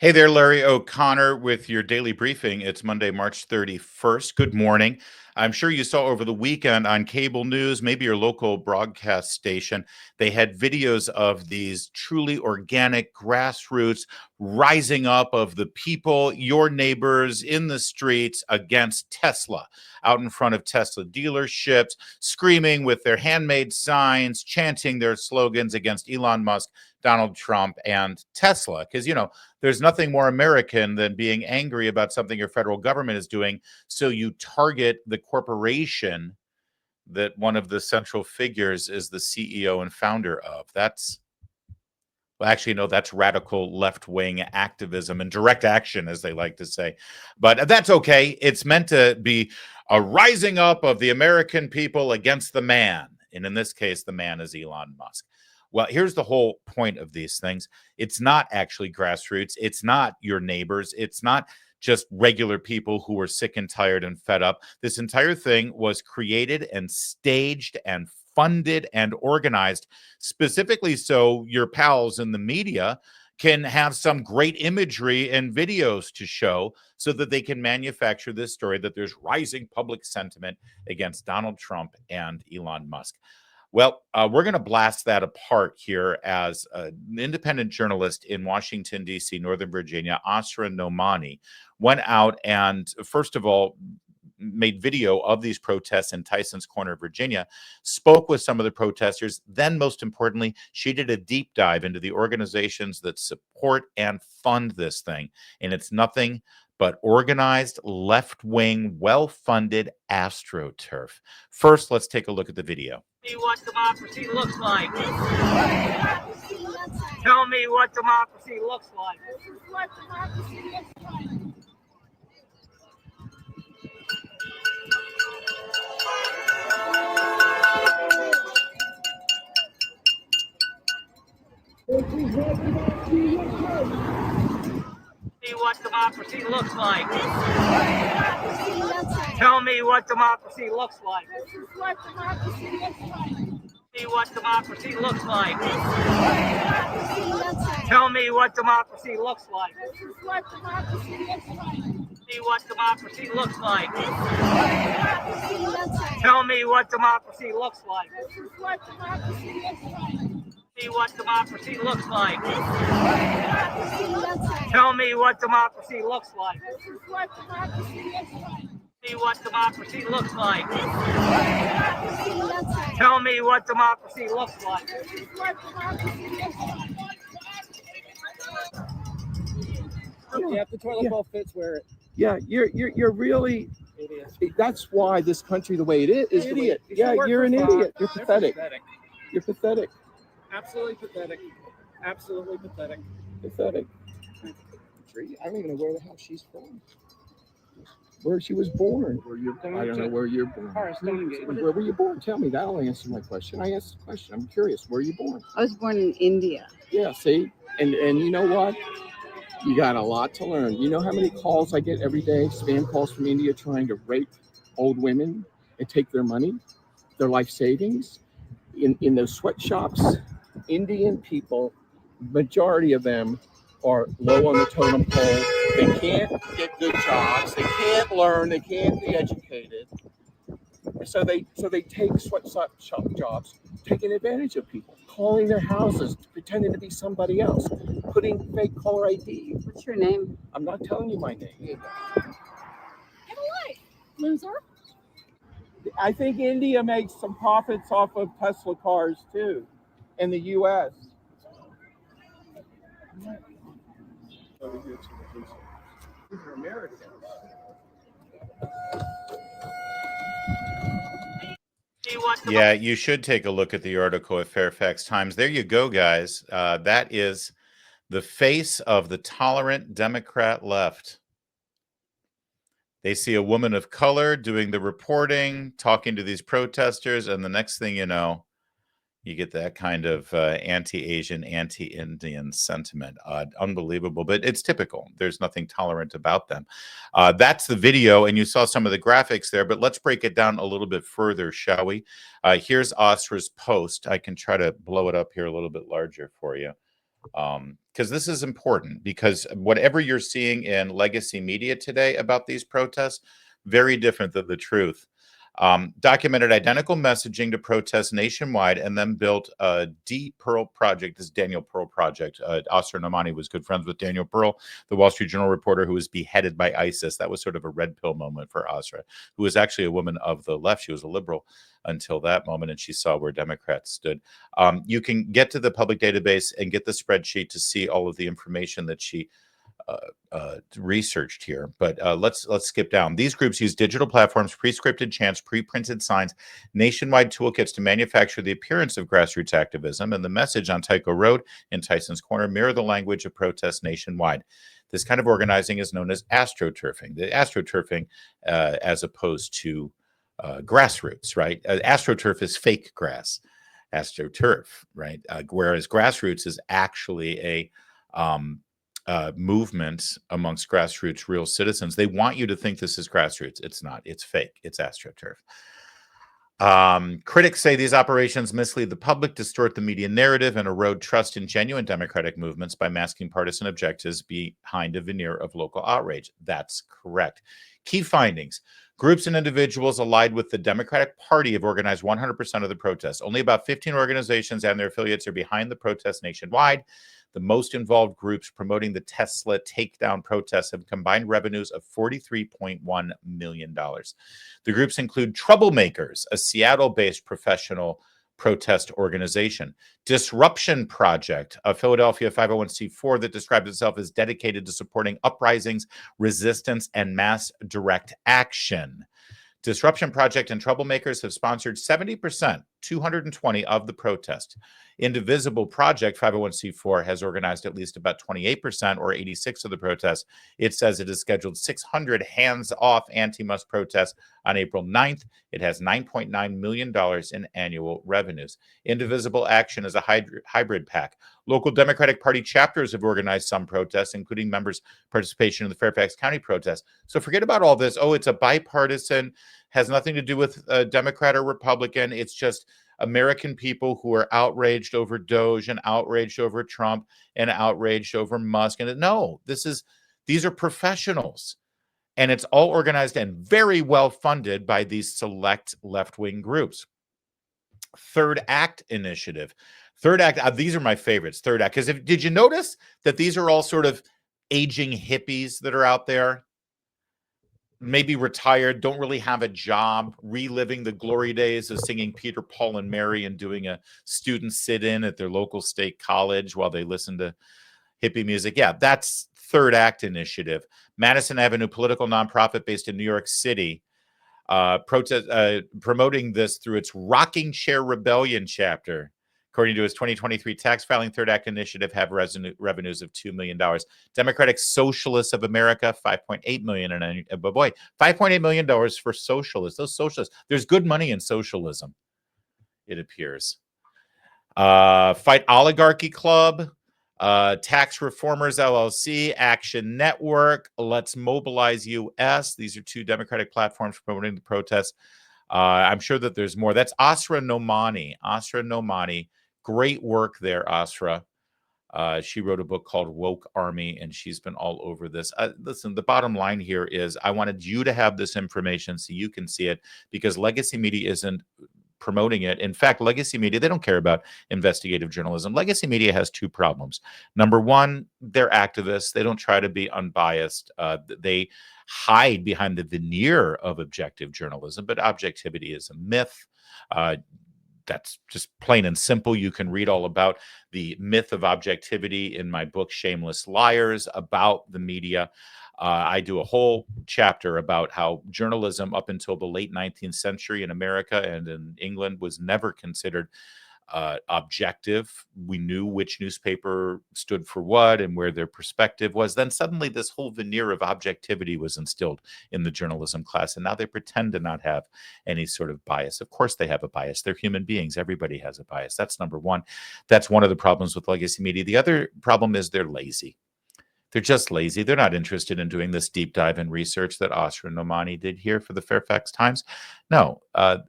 Hey there, Larry O'Connor with your daily briefing. It's Monday, March 31st. Good morning. I'm sure you saw over the weekend on cable news, maybe your local broadcast station, they had videos of these truly organic grassroots rising up of the people, your neighbors in the streets against Tesla, out in front of Tesla dealerships, screaming with their handmade signs, chanting their slogans against Elon Musk, Donald Trump, and Tesla. Because, there's nothing more American than being angry about something your federal government is doing. So you target the corporation that one of the central figures is the CEO and founder of. Well, actually, no, that's radical left wing activism and direct action, as they like to say. But that's okay. It's meant to be a rising up of the American people against the man. And in this case, the man is Elon Musk. Well, here's the whole point of these things. It's not actually grassroots. It's not your neighbors. It's not just regular people who are sick and tired and fed up. This entire thing was created and staged and funded and organized specifically so your pals in the media can have some great imagery and videos to show so that they can manufacture this story that there's rising public sentiment against Donald Trump and Elon Musk. Well, we're going to blast that apart here as an independent journalist in Washington, D.C., Northern Virginia, Asra Nomani, went out and, first of all, made video of these protests in Tyson's Corner, Virginia, spoke with some of the protesters. Then, most importantly, she did a deep dive into the organizations that support and fund this thing. And it's nothing but organized, left-wing, well-funded Astro-Turf. First, let's take a look at the video. See what democracy looks like. Tell me what democracy looks like. This is what democracy looks like. See what democracy looks like. Tell me what democracy looks like. This is what democracy looks like. See what democracy looks like. Tell me what democracy looks like. This is what democracy looks like. See what democracy looks like. Tell me what democracy looks like. This is what democracy looks like. See what democracy looks like. Tell me what democracy looks like. This is what democracy looks like. See what democracy looks like. Tell me what democracy looks like. This is what democracy looks like. Yeah, if the toilet bowl fits, wear it. Yeah, you're really. That's why this country the way it is idiot. Yeah, you're an idiot. You're pathetic. You're pathetic. Absolutely pathetic. Absolutely pathetic. Pathetic. I don't even know where the hell she's from. Where she was born. I don't know where you're born. Where were you born? Tell me. That'll answer my question. I asked the question. I'm curious. Where were you born? I was born in India. Yeah, see? And you know what? You got a lot to learn. You know how many calls I get every day, spam calls from India trying to rape old women and take their money, their life savings? In those sweatshops, Indian people, majority of them are low on the totem pole. They can't get good jobs. They can't learn. They can't be educated. So they take sweatshop jobs, taking advantage of people, calling their houses, pretending to be somebody else, putting fake caller ID. What's your name? I'm not telling you my name. Get away, loser. I think India makes some profits off of Tesla cars too, in the U.S. These are Americans. Yeah, you should take a look at the article at Fairfax Times. There you go, guys. That is the face of the tolerant Democrat left. They see a woman of color doing the reporting, talking to these protesters, and the next thing you know, you get that kind of anti-Asian, anti-Indian sentiment. Unbelievable, but it's typical. There's nothing tolerant about them. That's the video, and you saw some of the graphics there, but let's break it down a little bit further, shall we? Here's Asra's post. I can try to blow it up here a little bit larger for you. Because this is important, because whatever you're seeing in legacy media today about these protests, very different than the truth. Documented identical messaging to protests nationwide, and then built a D Pearl project. This Daniel Pearl project. Asra Nomani was good friends with Daniel Pearl, the Wall Street Journal reporter who was beheaded by ISIS. That was sort of a red pill moment for Asra, who was actually a woman of the left. She was a liberal until that moment, and she saw where Democrats stood. You can get to the public database and get the spreadsheet to see all of the information that she researched here, but let's skip down. These groups use digital platforms, pre-scripted chants, pre-printed signs, nationwide toolkits to manufacture the appearance of grassroots activism, and the message on Tycho Road and Tyson's Corner mirror the language of protests nationwide. This kind of organizing is known as astroturfing. The astroturfing, as opposed to grassroots, right? Astroturf is fake grass, astroturf, right? Whereas grassroots is actually a movement amongst grassroots real citizens. They want you to think this is grassroots. It's not. It's fake. It's AstroTurf. Critics say these operations mislead the public, distort the media narrative, and erode trust in genuine democratic movements by masking partisan objectives behind a veneer of local outrage. That's correct. Key findings. Groups and individuals allied with the Democratic Party have organized 100% of the protests. Only about 15 organizations and their affiliates are behind the protests nationwide. The most involved groups promoting the Tesla takedown protests have combined revenues of $43.1 million. The groups include Troublemakers, a Seattle-based professional protest organization, Disruption Project, a Philadelphia 501c4 that describes itself as dedicated to supporting uprisings, resistance, and mass direct action. Disruption Project and Troublemakers have sponsored 70%, 220 of the protest. Indivisible Project 501c4 has organized at least about 28% or 86 of the protests. It says it has scheduled 600 hands-off anti-Musk protests on April 9th. It has $9.9 million in annual revenues. Indivisible Action is a hybrid PAC. Local Democratic Party chapters have organized some protests, including members' participation in the Fairfax County protest. So forget about all this. Oh, it's a bipartisan, has nothing to do with Democrat or Republican. It's just American people who are outraged over Doge and outraged over Trump and outraged over Musk. And no, these are professionals. And it's all organized and very well funded by these select left-wing groups. Third Act Initiative. Third Act, these are my favorites. Third Act, because did you notice that these are all sort of aging hippies that are out there? Maybe retired, don't really have a job, reliving the glory days of singing Peter, Paul, and Mary and doing a student sit-in at their local state college while they listen to hippie music. Yeah, that's Third Act Initiative. Madison Avenue, political nonprofit based in New York City, promoting this through its Rocking Chair Rebellion chapter. According to its 2023 tax filing, Third Act Initiative have revenues of $2 million. Democratic Socialists of America, $5.8 million. But boy, $5.8 million for socialists. Those socialists. There's good money in socialism, it appears. Fight Oligarchy Club, Tax Reformers LLC, Action Network, Let's Mobilize US. These are two Democratic platforms promoting the protests. I'm sure that there's more. That's Asra Nomani. Asra Nomani. Great work there, Asra. She wrote a book called Woke Army, and she's been all over this. Listen, the bottom line here is I wanted you to have this information so you can see it, because legacy media isn't promoting it. In fact, legacy media, they don't care about investigative journalism. Legacy media has two problems. Number one, they're activists. They don't try to be unbiased. They hide behind the veneer of objective journalism, but objectivity is a myth. That's just plain and simple. You can read all about the myth of objectivity in my book, Shameless Liars, about the media. I do a whole chapter about how journalism up until the late 19th century in America and in England was never considered objective. We knew which newspaper stood for what and where their perspective was. Then suddenly this whole veneer of objectivity was instilled in the journalism class, and now they pretend to not have any sort of bias. Of course they have a bias. They're human beings. Everybody has a bias. That's number one. That's one of the problems with legacy media. The other problem is they're lazy. They're just lazy. They're not interested in doing this deep dive and research that Asra Nomani did here for the Fairfax Times. No,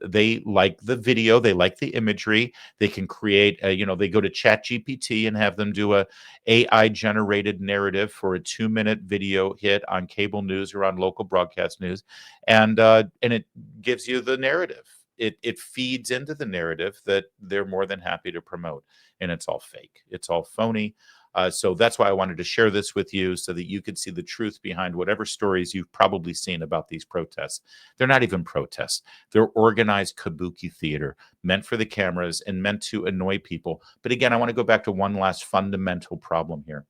they like the video. They like the imagery. They can create, they go to ChatGPT and have them do a AI generated narrative for a 2-minute video hit on cable news or on local broadcast news, and it gives you the narrative. It feeds into the narrative that they're more than happy to promote, and it's all fake. It's all phony. So that's why I wanted to share this with you so that you could see the truth behind whatever stories you've probably seen about these protests. They're not even protests. They're organized kabuki theater meant for the cameras and meant to annoy people. But again, I want to go back to one last fundamental problem here.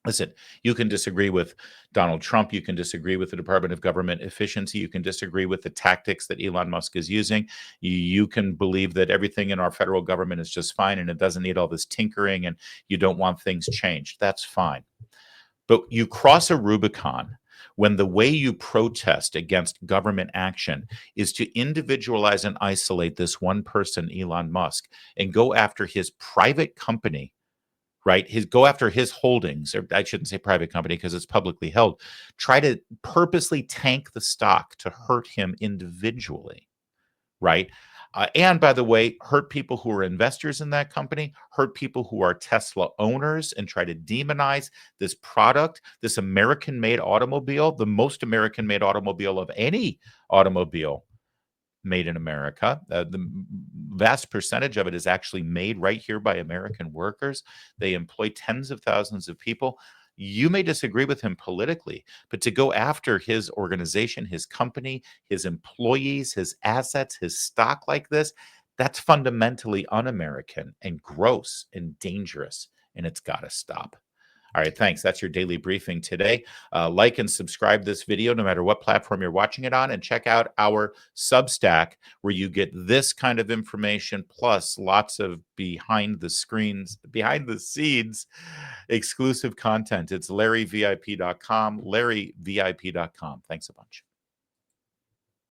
Listen, you can disagree with Donald Trump. You can disagree with the Department of Government Efficiency. You can disagree with the tactics that Elon Musk is using. You can believe that everything in our federal government is just fine and it doesn't need all this tinkering and you don't want things changed. That's fine. But you cross a Rubicon when the way you protest against government action is to individualize and isolate this one person, Elon Musk, and go after his private company, right? Go after his holdings, or I shouldn't say private company because it's publicly held. Try to purposely tank the stock to hurt him individually, right? And by the way, hurt people who are investors in that company, hurt people who are Tesla owners, and try to demonize this product, this American-made automobile, the most American-made automobile of any automobile made in America. The vast percentage of it is actually made right here by American workers. They employ tens of thousands of people. You may disagree with him politically, but to go after his organization, his company, his employees, his assets, his stock like this, that's fundamentally un-American and gross and dangerous, and it's got to stop. All right, thanks. That's your daily briefing today. Like and subscribe this video no matter what platform you're watching it on, and check out our Substack where you get this kind of information plus lots of behind the scenes exclusive content. It's larryvip.com, larryvip.com. Thanks a bunch.